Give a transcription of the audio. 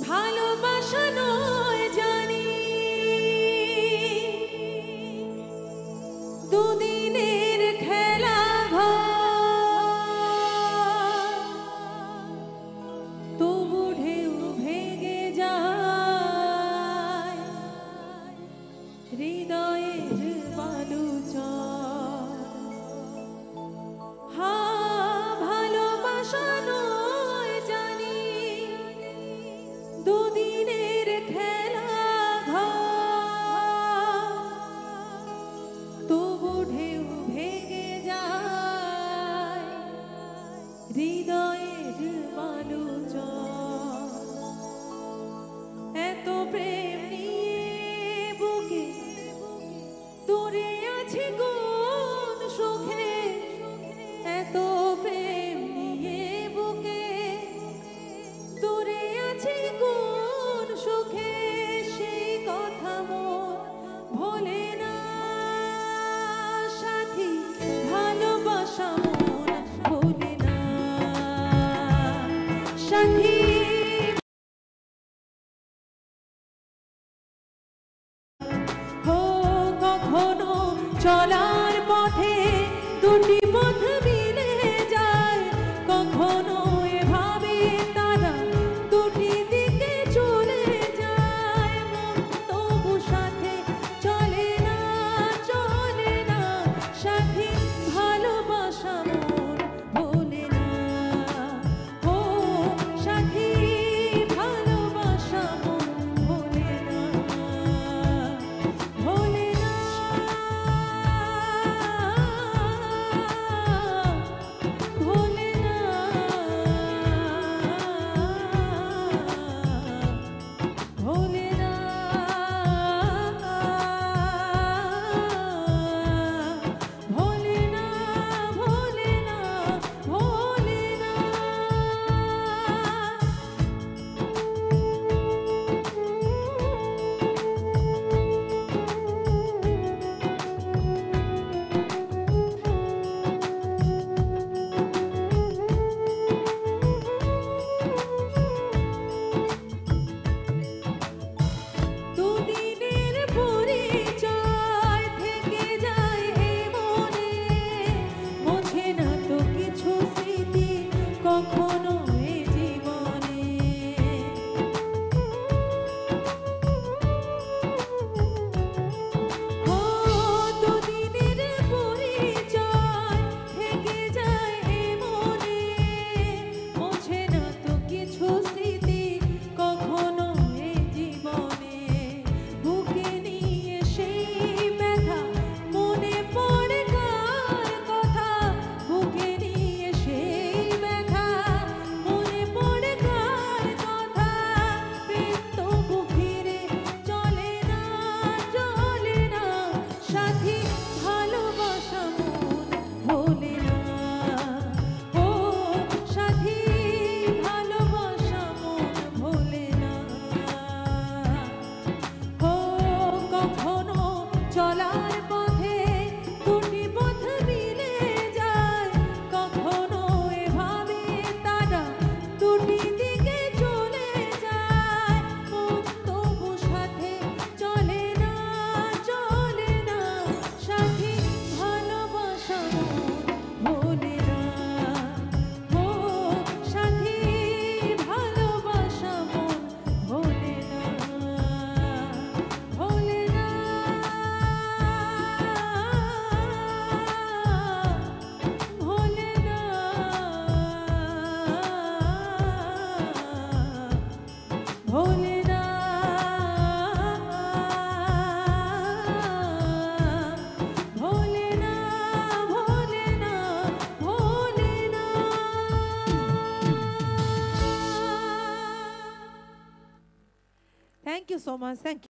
ভালোবাসা নয় জানি দুদিনের খেলা তবু ঢেউ ভেঙে যায় হৃদয়ের বালুচর। ভালোবাসা নয় জানি দুদিনের খেলা তবু ঢেউ ভেঙে যায় হৃদয়ের বালুচর। এত প্রেম নিয়ে বুকে দূরে আছি কোন সুখে, এত প্রেম নিয়ে বুকে দূরে আছি কোন সুখে, সেই কথা মন ভোলে না সাথী, ভালোবাসা মন ভোলে না সাথী। কখনো চলার পথে দুটি পথ মিলে যায়, কখনো এভাবে তারা দুটি দিকে চলে যায়, মন তবু সাথে চলে না সাথী, ভালোবাসা মন ভোলে না। ও সাথী, ভালোবাসা মন ভোলে না ভোলে না ভোলে না ভোলে না ভোলে না ভোলে না ভোলে না। দুদিনের পরিচয় থেকে যায় এ মনে, মোছে না তো কিছু স্মৃতি কখনো এ জীবনে। ও দুদিনের পরিচয় থেকে যায় এ মনে, মোছে না তো কিছু স্মৃতি কখনো এ জীবনে। বুকে নিয়ে সেই ব্যথা মনে পড়ে কার কথা, বুকে নিয়ে সেই ব্যথা মনে পড়ে কার কথা, প্রেম তবু ফিরে চলে না সাথী, ভালোবাসা মন ভোলে না। ও সাথী, ভালোবাসা মন ভোলে না। ও কখনো চলার পথে দুটি পথ মিলে যায়, কখনো এভাবে তারা দুটি দিকে চলে যায়, মন তবু সাথে চলে না সাথী, ভালোবাসা মন ভোলে না। ও সাথী, ভালোবাসা মন ভোলে না ভোলে না ভোলে না ভোলে না ভোলে না ভোলে না ভোলে না। Thank you so much. Thank you.